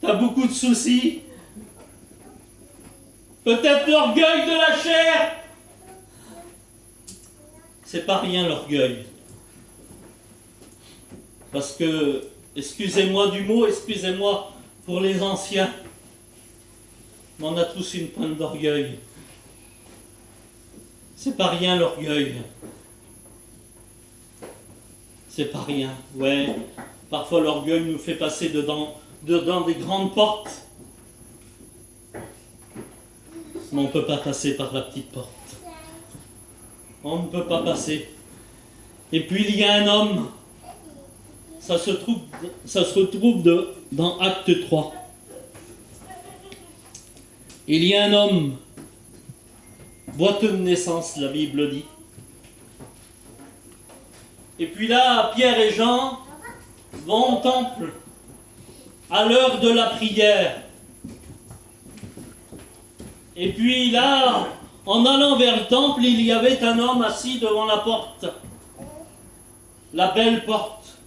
T'as beaucoup de soucis. Peut-être l'orgueil de la chair. C'est pas rien l'orgueil. Parce que, excusez-moi du mot, excusez-moi pour les anciens, mais on a tous une pointe d'orgueil. C'est pas rien l'orgueil. C'est pas rien. Ouais, parfois l'orgueil nous fait passer dedans des grandes portes. Mais on ne peut pas passer par la petite porte. On ne peut pas passer. Et puis il y a un homme, ça se retrouve dans Acte 3. Il y a un homme, boiteux de naissance, la Bible dit. Et puis là, Pierre et Jean vont au temple à l'heure de la prière. Et puis là, en allant vers le temple, il y avait un homme assis devant la porte. La belle porte.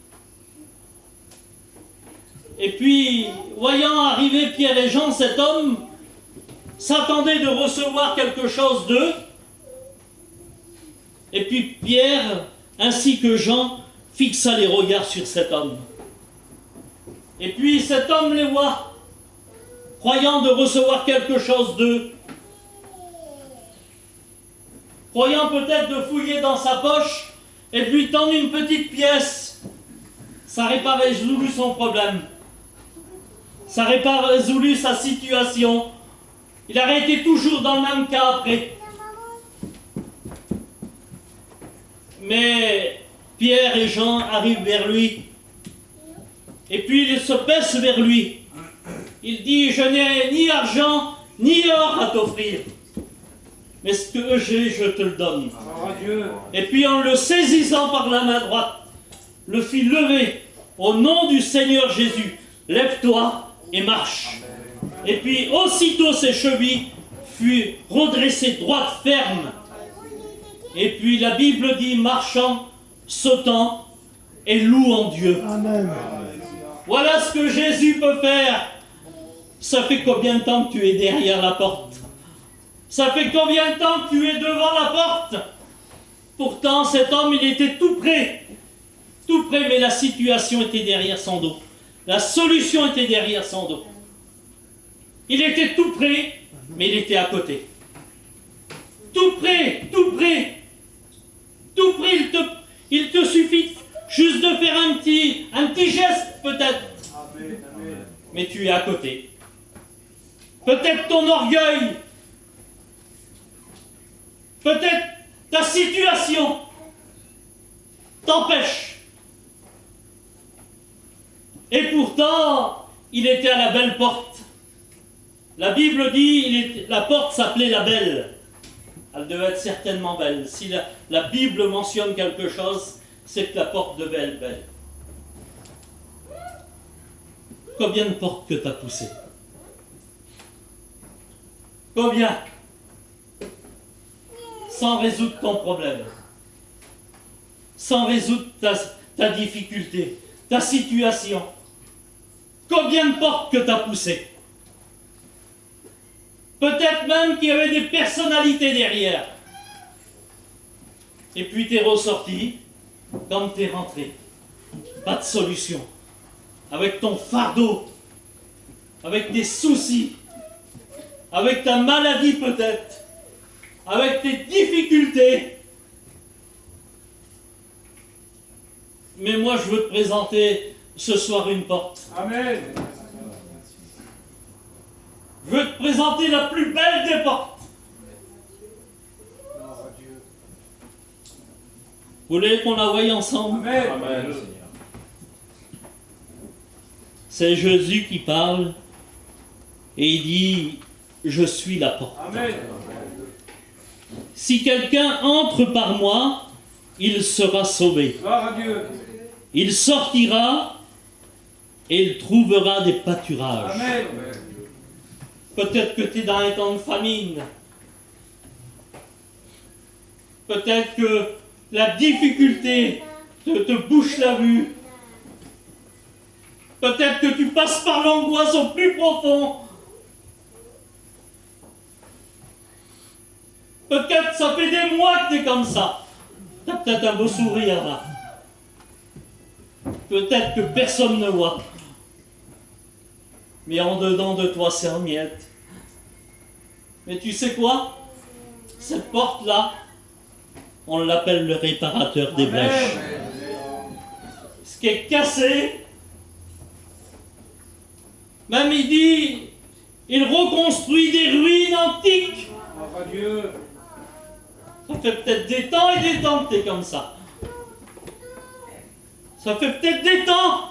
Et puis, voyant arriver Pierre et Jean, cet homme s'attendait de recevoir quelque chose d'eux. Et puis Pierre, ainsi que Jean, fixa les regards sur cet homme. Et puis cet homme les voit, croyant de recevoir quelque chose d'eux, croyant peut-être de fouiller dans sa poche, et puis tendre une petite pièce. Ça n'aurait pas résolu son problème. Ça n'aurait pas résolu sa situation. Il aurait été toujours dans le même cas après. Mais Pierre et Jean arrivent vers lui. Et puis ils se baissent vers lui. Il dit, je n'ai ni argent, ni or à t'offrir. Mais ce que j'ai, je te le donne. Et puis en le saisissant par la main droite, le fit lever au nom du Seigneur Jésus. Lève-toi et marche. Et puis aussitôt ses chevilles furent redressées droites, fermes. Et puis la Bible dit, marchant, sautant et louant Dieu. Amen. Voilà ce que Jésus peut faire. Ça fait combien de temps que tu es derrière la porte? Ça fait combien de temps que tu es devant la porte? Pourtant cet homme, il était tout près, mais la situation était derrière son dos. La solution était derrière son dos. Il était tout près, mais il était à côté. Tout près, il te suffit juste de faire un petit geste peut-être. Mais tu es à côté. Peut-être ton orgueil, peut-être ta situation t'empêche. Et pourtant, il était à la belle porte. La Bible dit, la porte s'appelait la belle. Elle devait être certainement belle. Si la Bible mentionne quelque chose, c'est que la porte devait être belle. Combien de portes que tu as poussées? Combien? Sans résoudre ton problème. Sans résoudre ta difficulté, ta situation. Combien de portes que tu as poussées? Peut-être même qu'il y avait des personnalités derrière. Et puis tu es ressorti, comme tu es rentré. Pas de solution. Avec ton fardeau, avec des soucis, avec ta maladie peut-être, avec tes difficultés. Mais moi, je veux te présenter ce soir une porte. Amen. Je veux te présenter la plus belle des portes. Vous voulez qu'on la voie ensemble? Amen. C'est Jésus qui parle et il dit « Je suis la porte. Amen. Si quelqu'un entre par moi, il sera sauvé. Gloire à Dieu. Il sortira et il trouvera des pâturages. Amen. Peut-être que tu es dans un temps de famine. Peut-être que la difficulté te bouche la vue. Peut-être que tu passes par l'angoisse au plus profond. Peut-être ça fait des mois que tu es comme ça. Tu as peut-être un beau sourire là. Peut-être que personne ne voit. Mais en dedans de toi, c'est en miettes. Mais tu sais quoi? Cette porte-là, on l'appelle le réparateur des brèches. Ce qui est cassé, même il dit, il reconstruit des ruines antiques. Gloire à Dieu. Ça fait peut-être des temps et des temps que t'es comme ça. Ça fait peut-être des temps.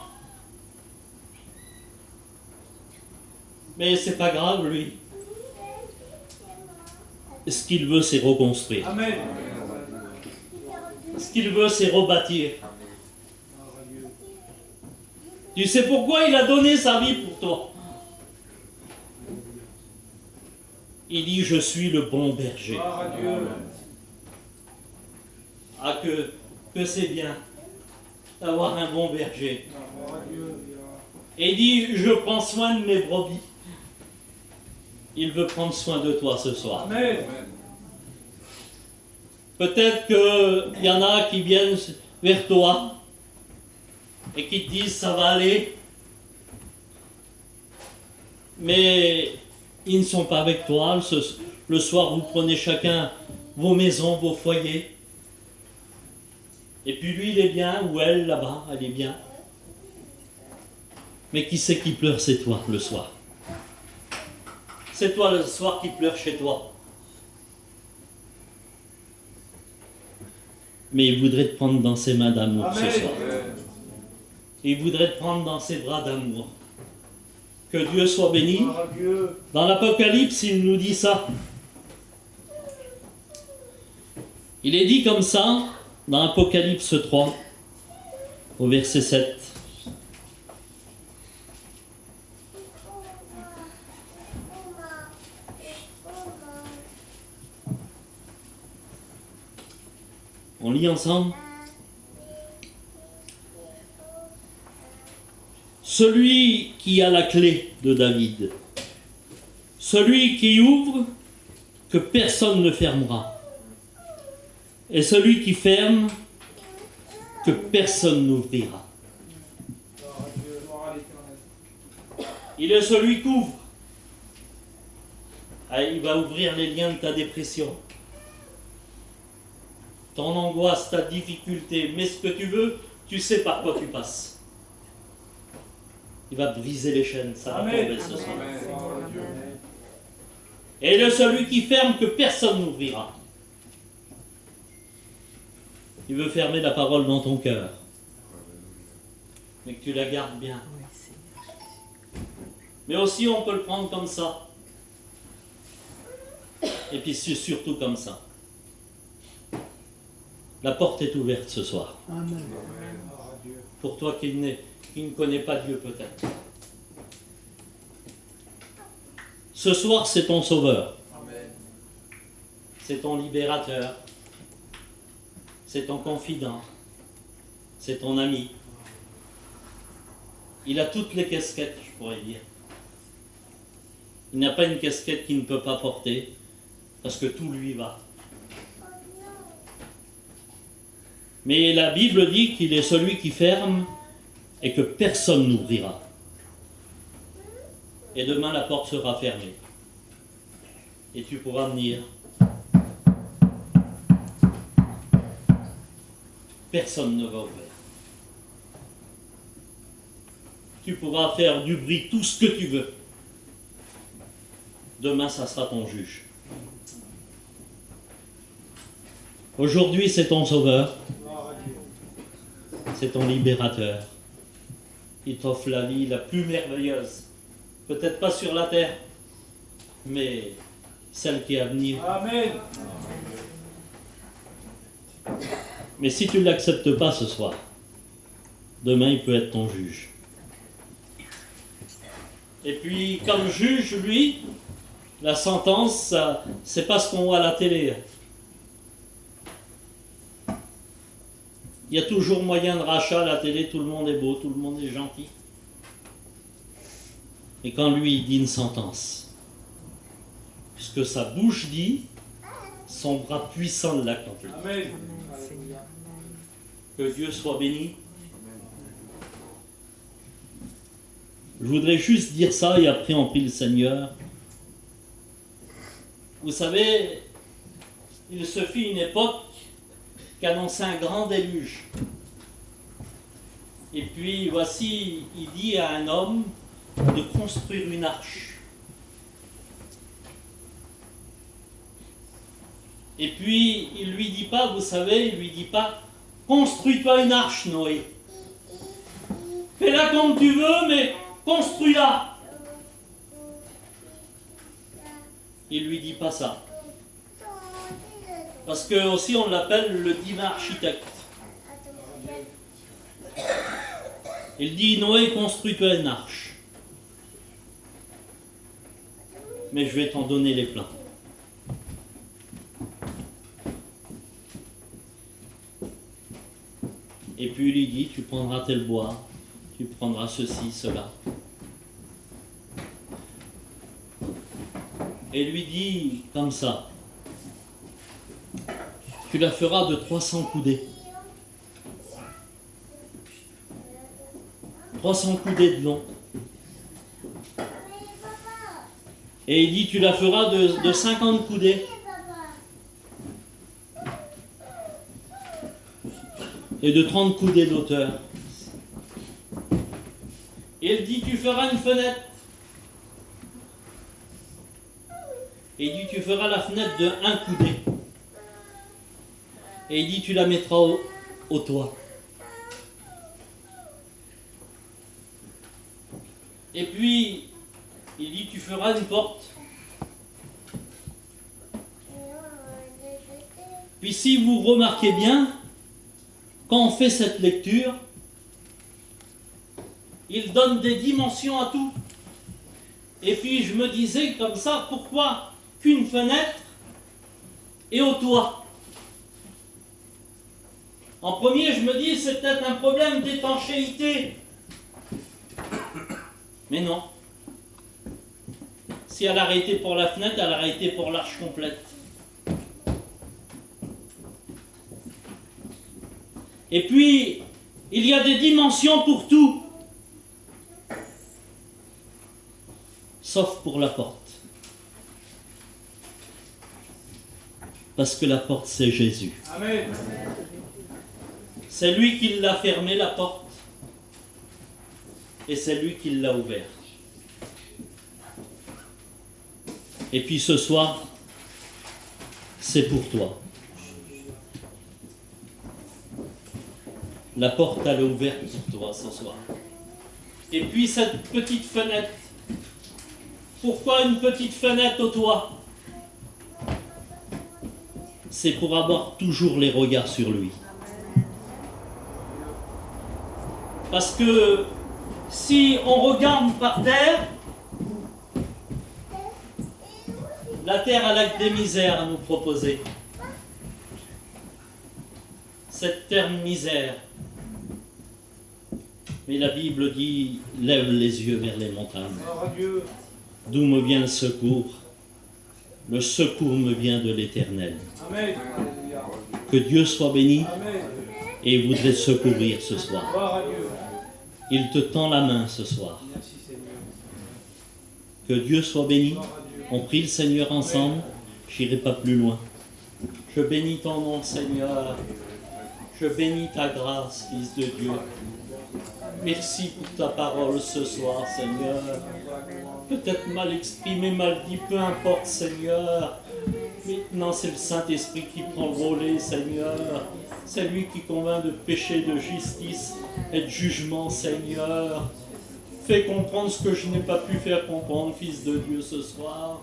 Mais c'est pas grave, lui. Ce qu'il veut, c'est reconstruire. Amen. Ce qu'il veut, c'est rebâtir. Tu sais pourquoi il a donné sa vie pour toi? Il dit, je suis le bon berger. Gloire à Dieu. Ah, que c'est bien d'avoir un bon berger. Gloire à Dieu. Et il dit, je prends soin de mes brebis. Il veut prendre soin de toi ce soir. Amen. Peut-être qu'il y en a qui viennent vers toi et qui te disent ça va aller, mais ils ne sont pas avec toi. Le soir, vous prenez chacun vos maisons, vos foyers. Et puis lui, il est bien, ou elle, là-bas, elle est bien. Mais qui c'est qui pleure? C'est toi, le soir. C'est toi, le soir, qui pleure chez toi. Mais il voudrait te prendre dans ses mains d'amour ce soir. Il voudrait te prendre dans ses bras d'amour. Que Dieu soit béni. Gloire à Dieu. Dans l'Apocalypse, il nous dit ça. Il est dit comme ça, dans Apocalypse 3, au verset 7. On lit ensemble. Celui qui a la clé de David, celui qui ouvre, que personne ne fermera, et celui qui ferme, que personne n'ouvrira. Gloire à Dieu. Gloire à l'Éternel. Il est celui qui ouvre. Ah, il va ouvrir les liens de ta dépression, ton angoisse, ta difficulté, mais ce que tu veux, tu sais par quoi tu passes. Il va briser les chaînes, ça va Amen. tomber ce soir. Gloire à Dieu. Et il est celui qui ferme, que personne n'ouvrira. Il veut fermer la parole dans ton cœur, mais que tu la gardes bien. Mais aussi on peut le prendre comme ça. Et puis c'est surtout comme ça. La porte est ouverte ce soir. Pour toi qui ne connais pas Dieu peut-être. Ce soir c'est ton sauveur. C'est ton libérateur. C'est ton confident. C'est ton ami. Il a toutes les casquettes, je pourrais dire. Il n'y a pas une casquette qu'il ne peut pas porter, parce que tout lui va. Mais la Bible dit qu'il est celui qui ferme et que personne n'ouvrira. Et demain la porte sera fermée. Et tu pourras venir personne ne va ouvrir. Tu pourras faire du bruit tout ce que tu veux. Demain, ça sera ton juge. Aujourd'hui, c'est ton sauveur. C'est ton libérateur. Il t'offre la vie la plus merveilleuse. Peut-être pas sur la terre, mais celle qui est à venir. Amen. Mais si tu ne l'acceptes pas ce soir, demain, il peut être ton juge. Et puis, comme juge, lui, la sentence, c'est pas ce qu'on voit à la télé. Il y a toujours moyen de rachat à la télé, tout le monde est beau, tout le monde est gentil. Et quand lui, il dit une sentence, puisque sa bouche dit, son bras puissant l'accomplit. Amen. Que Dieu soit béni. Je voudrais juste dire ça et après on prie le Seigneur. Vous savez, il se fit une époque qu'annonçait un grand déluge. Et puis voici, il dit à un homme de construire une arche. Et puis il lui dit pas, vous savez, il lui dit pas, construis-toi une arche, Noé. Fais-la comme tu veux, mais construis-la. Il lui dit pas ça. Parce que aussi on l'appelle le divin architecte. Il dit, Noé, construis-toi une arche. Mais je vais t'en donner les plans. Et puis il lui dit, tu prendras tel bois, tu prendras ceci, cela. Et lui dit comme ça, tu la feras de 300 coudées. 300 coudées de long. Et il dit, tu la feras de 50 coudées. Et de 30 coudées d'auteur. Et il dit, tu feras une fenêtre. Et il dit, tu feras la fenêtre de 1 coudé. Et il dit, tu la mettras au toit. Et puis, il dit, tu feras une porte. Puis si vous remarquez bien, quand on fait cette lecture, il donne des dimensions à tout. Et puis je me disais comme ça, pourquoi qu'une fenêtre et au toit? En premier, je me dis, c'est peut-être un problème d'étanchéité. Mais non. Si elle a arrêté pour la fenêtre, elle a arrêté pour l'arche complète. Et puis, il y a des dimensions pour tout. Sauf pour la porte. Parce que la porte, c'est Jésus. Amen. C'est lui qui l'a fermée, la porte. Et c'est lui qui l'a ouverte. Et puis ce soir, c'est pour toi. La porte, elle est ouverte pour toi ce soir. Et puis cette petite fenêtre. Pourquoi une petite fenêtre au toit? C'est pour avoir toujours les regards sur lui. Parce que si on regarde par terre, la terre elle a des misères à nous proposer. Cette terre misère. Mais la Bible dit, lève les yeux vers les montagnes. D'où me vient le secours? Le secours me vient de l'Éternel. Amen. Que Dieu soit béni Amen. et il voudrait te secourir ce soir. Gloire à Dieu. Il te tend la main ce soir. Merci Seigneur. Que Dieu soit béni. On prie le Seigneur ensemble. J'irai pas plus loin. Je bénis ton nom, Seigneur. Je bénis ta grâce, Fils de Dieu. Merci pour ta parole ce soir, Seigneur. Peut-être mal exprimé, mal dit, peu importe, Seigneur. Maintenant, c'est le Saint-Esprit qui prend le relais, Seigneur. C'est lui qui convainc de péché, de justice et de jugement, Seigneur. Fais comprendre ce que je n'ai pas pu faire comprendre, Fils de Dieu, ce soir.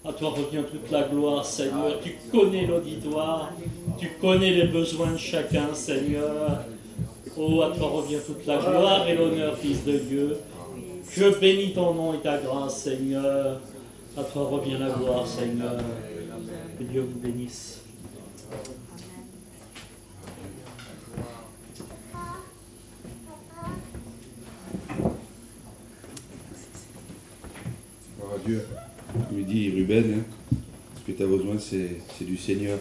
À toi revient toute la gloire, Seigneur. Tu connais l'auditoire, tu connais les besoins de chacun, Seigneur. Oh, à toi revient toute la gloire et l'honneur, Fils de Dieu. Je bénis ton nom et ta grâce, Seigneur. À toi revient la gloire, Seigneur. Que Dieu vous bénisse. Gloire à Dieu. Comme il dit Ruben, ce que tu as besoin, c'est du Seigneur.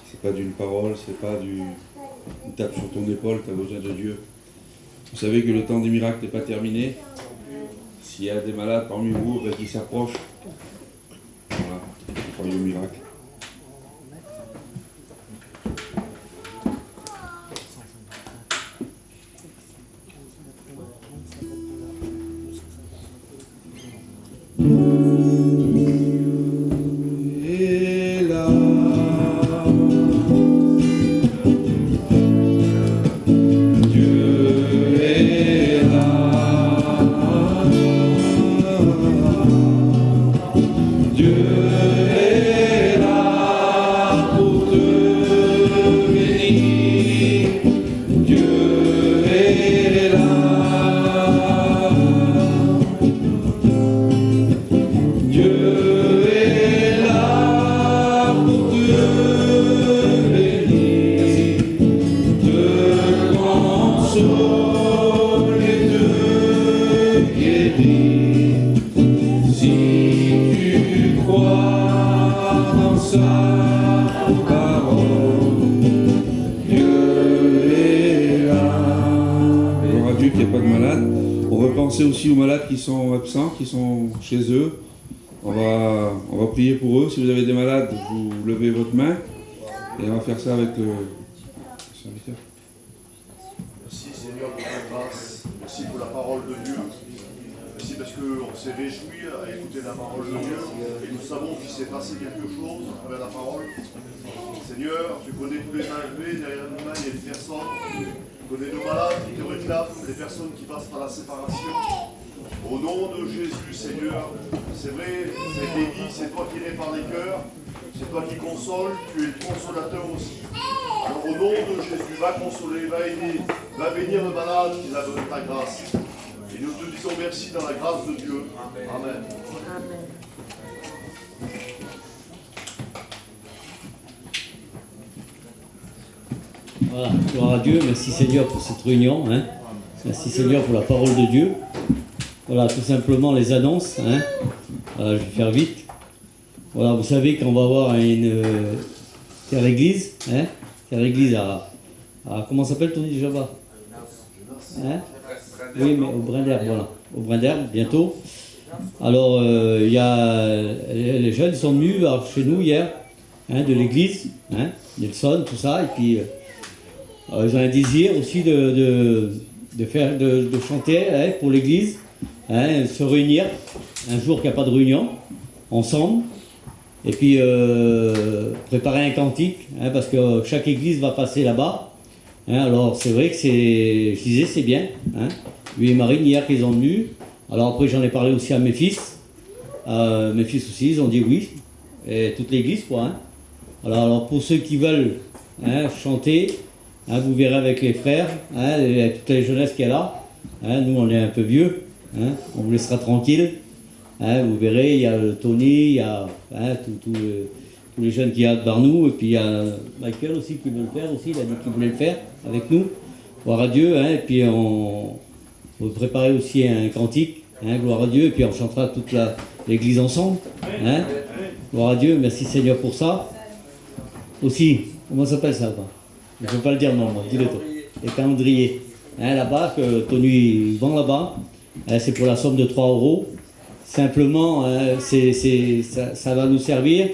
C'est pas d'une parole, c'est pas une tape sur ton épaule, tu as besoin de Dieu. Vous savez que le temps des miracles n'est pas terminé. S'il y a des malades parmi vous qui s'approchent, voilà, croyez au miracle. Aussi aux malades qui sont absents, qui sont chez eux. On va prier pour eux. Si vous avez des malades, vous levez votre main et on va faire ça avec le serviteur. Merci Seigneur pour ta grâce. Merci pour la parole de Dieu. Merci parce qu'on s'est réjouis à écouter la parole de Dieu et nous savons qu'il s'est passé quelque chose à travers la parole. Seigneur, tu connais tous les mains levées, derrière nos mains il y a des personnes. Tu connais nos malades qui te réclament, les personnes qui passent par la séparation. Au nom de Jésus, Seigneur, c'est vrai, c'est dit, c'est toi qui répares les cœurs, c'est toi qui consoles, tu es le consolateur aussi. Alors au nom de Jésus, va consoler, va aider, va bénir le malade qui a besoin de ta grâce. Et nous te disons merci dans la grâce de Dieu. Amen. Amen. Voilà, gloire à Dieu, merci Seigneur pour cette réunion, merci Seigneur pour la parole de Dieu. Voilà, tout simplement les annonces, je vais faire vite. Voilà, vous savez qu'on va avoir une terre église, terre église à comment s'appelle ton dit Java oui, mais au Brin d'Herbe, voilà, au Brin d'Herbe, bientôt. Alors, il y a les jeunes sont venus chez nous hier, de l'église, Nelson, tout ça, et puis ils ont un désir aussi de chanter pour l'église, se réunir un jour qu'il n'y a pas de réunion, ensemble, et puis préparer un cantique, parce que chaque église va passer là-bas. Alors c'est vrai que je disais c'est bien, lui et Marine hier qu'ils ont venu. Alors après j'en ai parlé aussi à mes fils aussi, ils ont dit oui, et toute l'église quoi. Alors pour ceux qui veulent chanter, vous verrez avec les frères, avec toute la jeunesse qui est là, nous on est un peu vieux, on vous laissera tranquille, vous verrez, il y a Tony, il y a tous les jeunes qu'il y a devant nous, et puis il y a Michael aussi qui veut le faire aussi, il a dit qu'il voulait le faire avec nous, gloire à Dieu, et puis on va préparer aussi un cantique, gloire à Dieu, et puis on chantera toute l'église ensemble, gloire à Dieu, merci Seigneur pour ça. Aussi, comment s'appelle ça quoi? Je ne peux pas le dire non, moi, dis-le toi. Les calendriers, là-bas, que Tony vend là-bas, c'est pour la somme de 3 €. Simplement, ça va nous servir.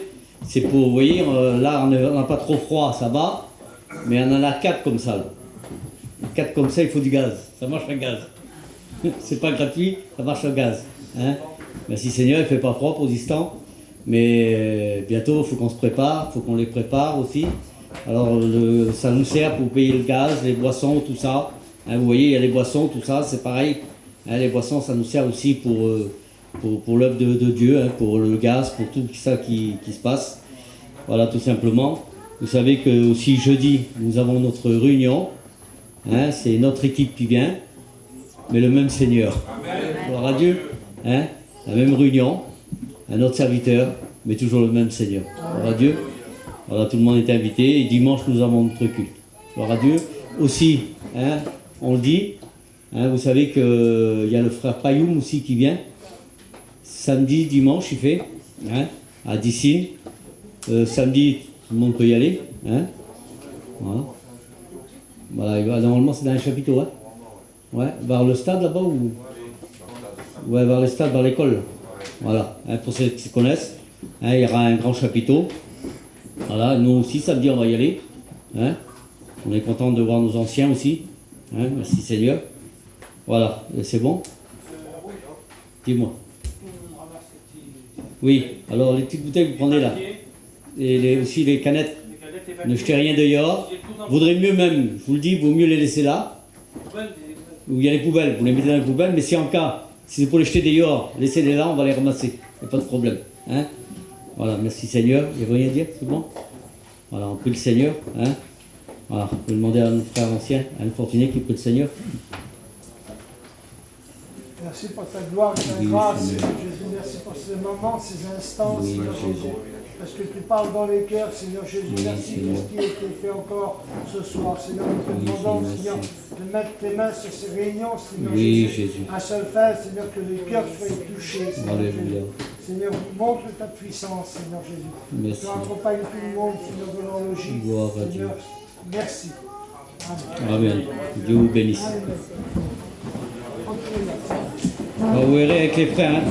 C'est pour, vous voyez, là on n'a pas trop froid, ça va. Mais on en a 4 comme ça. Là. 4 comme ça, il faut du gaz. Ça marche à gaz. C'est pas gratuit, ça marche à gaz. Hein? Merci Seigneur, il fait pas froid pour l'instant. Mais bientôt, il faut qu'on se prépare, il faut qu'on les prépare aussi. Alors, ça nous sert pour payer le gaz, les boissons, tout ça. Hein, vous voyez, il y a les boissons, tout ça, c'est pareil. Hein, les boissons, ça nous sert aussi pour l'œuvre de Dieu, hein, pour le gaz, pour tout ça qui se passe. Voilà, tout simplement. Vous savez que aussi jeudi, nous avons notre réunion. Hein, c'est notre équipe qui vient, mais le même Seigneur. Gloire à Dieu. Hein, la même réunion, un autre serviteur, mais toujours le même Seigneur. Gloire à Dieu. Voilà, tout le monde est invité. Et dimanche, nous avons notre culte. Gloire à Dieu. Aussi, hein, on le dit, hein, vous savez qu'il y a le frère Payoum aussi qui vient. Samedi, dimanche, il fait, hein, à Dissine. Samedi, tout le monde peut y aller. Hein, voilà. Voilà, il va, normalement, c'est dans les chapiteaux. Hein. Ouais, vers le stade là-bas ou. Ouais, vers le stade, vers l'école. Voilà, hein, pour ceux qui se connaissent, hein, il y aura un grand chapiteau. Voilà, nous aussi, samedi, on va y aller. Hein. On est content de voir nos anciens aussi. Hein, merci Seigneur. Voilà, c'est bon? Dis-moi. Oui, alors les petites bouteilles, vous prenez là. Et aussi les canettes. Ne jetez rien dehors. Vaudrait mieux même, je vous le dis, vaut mieux les laisser là. Où il y a les poubelles, vous les mettez dans les poubelles, mais si en cas, si c'est pour les jeter dehors, laissez-les là, on va les ramasser. Il n'y a pas de problème. Hein. Voilà, merci Seigneur. Il n'y a rien à dire, c'est bon? Voilà, on prie le Seigneur. Hein. Voilà, on peut demander à notre frère ancien, à une fortunée qui prie le Seigneur. Merci pour ta gloire et ta grâce, Seigneur Jésus. Merci pour ces moments, ces instants, Seigneur Jésus. Parce que tu parles dans les cœurs, Seigneur Jésus. Merci pour ce qui a été fait encore ce soir, Seigneur. Nous te demandons, Seigneur, de mettre tes mains sur ces réunions, Seigneur Jésus. À seule fin, Seigneur, que les cœurs soient touchés, Seigneur Jésus. Seigneur, montre ta puissance, Seigneur Jésus. Merci. Tu accompagnes tout le monde, Seigneur, de l'horlogie. Gloire à Dieu. Merci. Amen. Dieu vous bénisse. Vous verrez avec les frères. Hein.